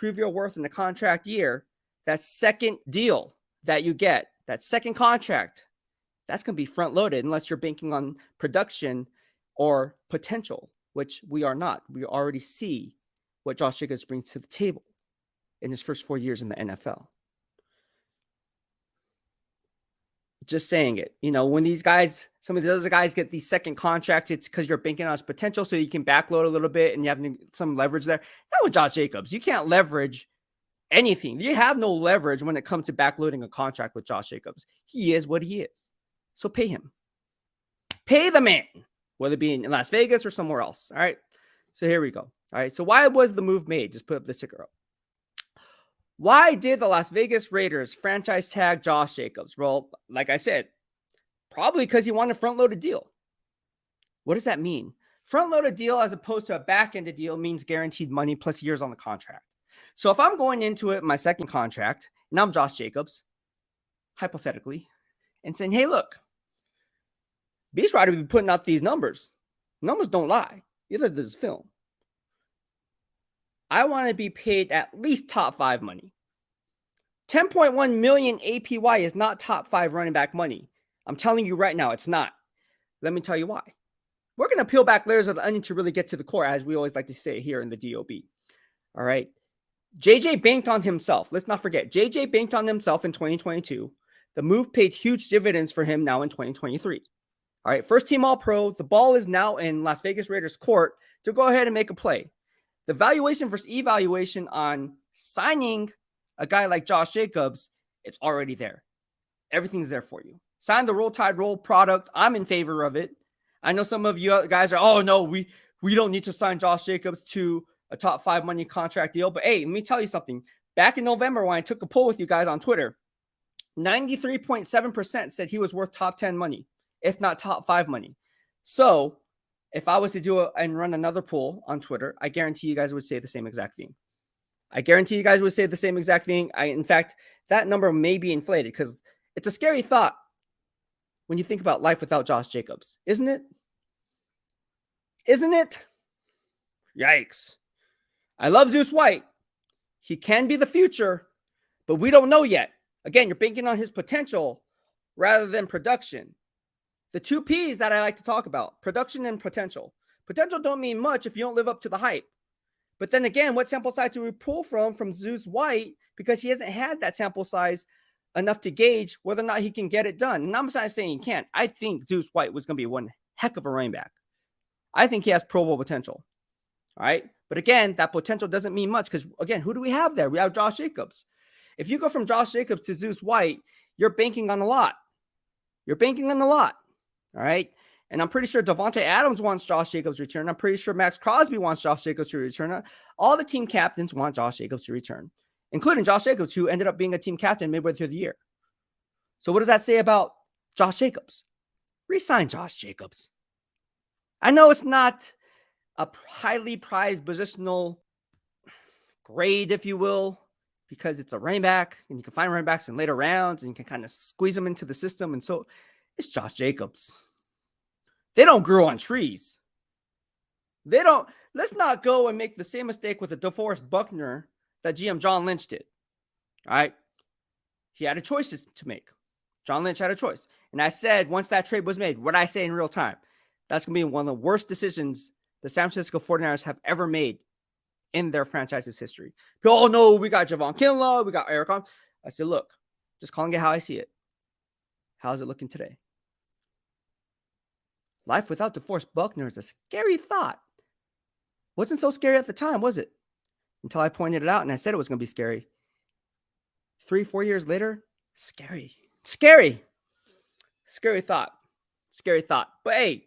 prove your worth in the contract year, that second deal that you get, that second contract, that's going to be front loaded unless you're banking on production or potential, which we are not. We already see what Josh Jacobs brings to the table in his first 4 years in the NFL. Just saying it. You know, when these guys, some of the other guys get these second contracts, it's because you're banking on his potential, so you can backload a little bit and you have some leverage there. Not with Josh Jacobs. You can't leverage anything. You have no leverage when it comes to backloading a contract with Josh Jacobs. He is what he is. So pay him. Pay the man, whether it be in Las Vegas or somewhere else. All right. So here we go. All right. So why was the move made? Just put up the ticker up. Why did the Las Vegas Raiders franchise tag Josh Jacobs? Well, like I said, probably because he wanted a front-loaded deal. What does that mean? Front-loaded deal as opposed to a back-ended deal means guaranteed money plus years on the contract. So if I'm going into it, my second contract, and I'm Josh Jacobs, hypothetically, and saying, hey, look, BEASTwriter will be putting out these numbers. Numbers don't lie. Either does film. I want to be paid at least top 5 money. 10.1 million APY is not top 5 running back money. I'm telling you right now, it's not. Let me tell you why. We're going to peel back layers of the onion to really get to the core, as we always like to say here in the DOB. All right. JJ banked on himself. Let's not forget, JJ banked on himself in 2022. The move paid huge dividends for him now in 2023. All right. First team All-Pro. The ball is now in Las Vegas Raiders court to go ahead and make a play. The valuation versus evaluation on signing a guy like Josh Jacobs, it's already there. Everything's there for you. Sign the Roll Tide Roll product. I'm in favor of it. I know some of you guys are, oh, no, we don't need to sign Josh Jacobs to a top 5 money contract deal. But hey, let me tell you something. Back in November when I took a poll with you guys on Twitter, 93.7% said he was worth top 10 money, if not top 5 money. So if I was to do it and run another poll on Twitter, I guarantee you guys would say the same exact thing. In fact, that number may be inflated because it's a scary thought when you think about life without Josh Jacobs, isn't it? Yikes. I love Zeus White. He can be the future, but we don't know yet. Again, you're banking on his potential rather than production. The 2 P's that I like to talk about, production and potential. Potential don't mean much if you don't live up to the hype. But then again, what sample size do we pull from Zeus White? Because he hasn't had that sample size enough to gauge whether or not he can get it done. And I'm not saying he can't. I think Zeus White was going to be one heck of a running back. I think he has Pro Bowl potential. All right. But again, that potential doesn't mean much because, again, who do we have there? We have Josh Jacobs. If you go from Josh Jacobs to Zeus White, you're banking on a lot. All right. And I'm pretty sure Devontae Adams wants Josh Jacobs to return. I'm pretty sure Max Crosby wants Josh Jacobs to return. All the team captains want Josh Jacobs to return, including Josh Jacobs, who ended up being a team captain midway through the year. So what does that say about Josh Jacobs? Resign Josh Jacobs. I know it's not a highly prized positional grade, if you will, because it's a running back and you can find running backs in later rounds and you can kind of squeeze them into the system. And so it's Josh Jacobs. They don't grow on trees. Let's not go and make the same mistake with the DeForest Buckner that GM John Lynch did. All right. He had a choice to make. John Lynch had a choice. And I said, once that trade was made, what I say in real time, that's going to be one of the worst decisions the San Francisco 49ers have ever made in their franchise's history. Oh, no, we got Javon Kinlaw. We got Eric Arm. I said, look, just calling it how I see it. How's it looking today? Life without DeForest Buckner is a scary thought. Wasn't so scary at the time, was it? Until I pointed it out and I said it was going to be scary. 3-4 years later, scary. Scary thought. But hey,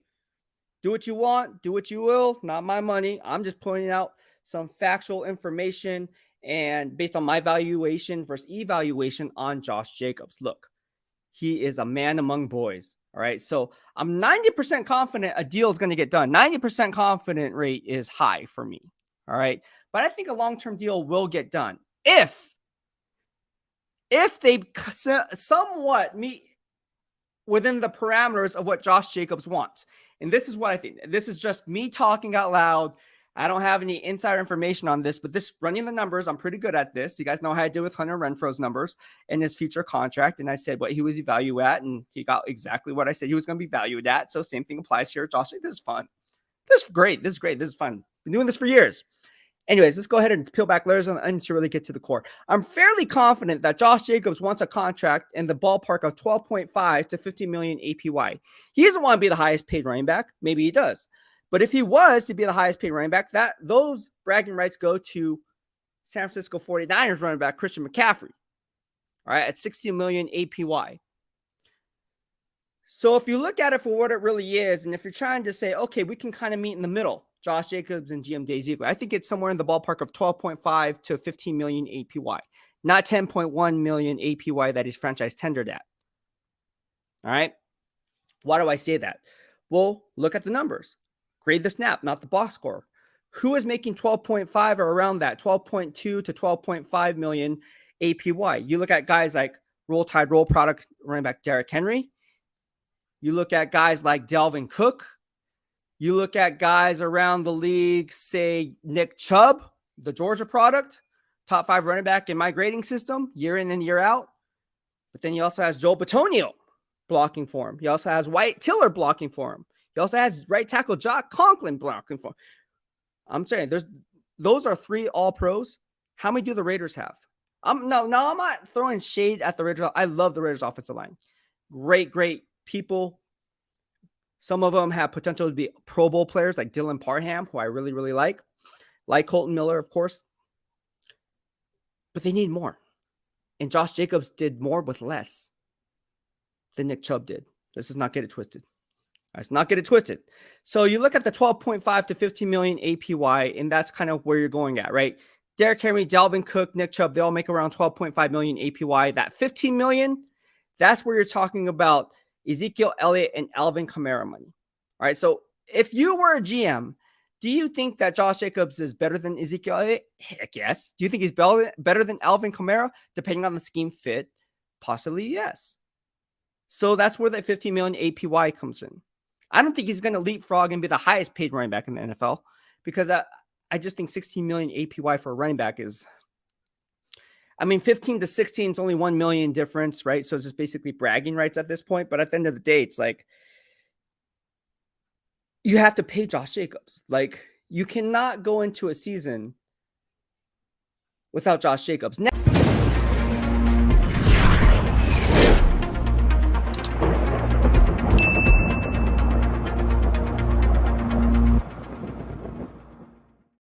do what you want, do what you will, not my money. I'm just pointing out some factual information and based on my valuation versus evaluation on Josh Jacobs. Look, he is a man among boys. All right. So I'm 90% confident a deal is going to get done. 90% confident rate is high for me. All right. But I think a long-term deal will get done if they somewhat meet within the parameters of what Josh Jacobs wants. And this is what I think. This is just me talking out loud. I don't have any insider information on this, but this running the numbers, I'm pretty good at this. You guys know how I did with Hunter Renfro's numbers in his future contract. And I said what he was valued at, and he got exactly what I said he was going to be valued at. So same thing applies here. Josh, this is fun. This is great. This is great. This is fun. Been doing this for years. Anyways, let's go ahead and peel back layers and to really get to the core. I'm fairly confident that Josh Jacobs wants a contract in the ballpark of 12.5 to 15 million APY. He doesn't want to be the highest paid running back. Maybe he does. But if he was to be the highest paid running back, those bragging rights go to San Francisco 49ers running back Christian McCaffrey, all right, at 60 million APY. So if you look at it for what it really is, and if you're trying to say, okay, we can kind of meet in the middle, Josh Jacobs and GM Dave Ziegler, I think it's somewhere in the ballpark of 12.5 to 15 million APY, not 10.1 million APY that he's franchise tendered at. All right. Why do I say that? Well, look at the numbers. Grade the snap, not the box score. Who is making 12.5 or around that, 12.2 to 12.5 million APY? You look at guys like Roll Tide, Roll Product running back Derrick Henry. You look at guys like Dalvin Cook. You look at guys around the league, say Nick Chubb, the Georgia product, top 5 running back in my grading system, year in and year out. But then he also has Joel Bitonio blocking for him. He also has Wyatt Tiller blocking for him. He also has right tackle Jock Conklin blocking for him. I'm saying those are 3 all-pros. How many do the Raiders have? I'm not throwing shade at the Raiders. I love the Raiders offensive line. Great people. Some of them have potential to be Pro Bowl players like Dylan Parham, who I really, really like Colton Miller, of course. But they need more. And Josh Jacobs did more with less than Nick Chubb did. Let's not get it twisted. Let's not get it twisted. So you look at the 12.5 to 15 million APY, and that's kind of where you're going at, right? Derrick Henry, Dalvin Cook, Nick Chubb, they all make around 12.5 million APY. That 15 million, that's where you're talking about Ezekiel Elliott and Alvin Kamara money. All right. So if you were a GM, do you think that Josh Jacobs is better than Ezekiel Elliott? Heck yes. Do you think he's better than Alvin Kamara? Depending on the scheme fit, possibly yes. So that's where that 15 million APY comes in. I don't think he's going to leapfrog and be the highest paid running back in the NFL because I just think 16 million APY for a running back is, 15 to 16 is only 1 million difference, right? So it's just basically bragging rights at this point. But at the end of the day, it's like you have to pay Josh Jacobs. Like you cannot go into a season without Josh Jacobs. Now,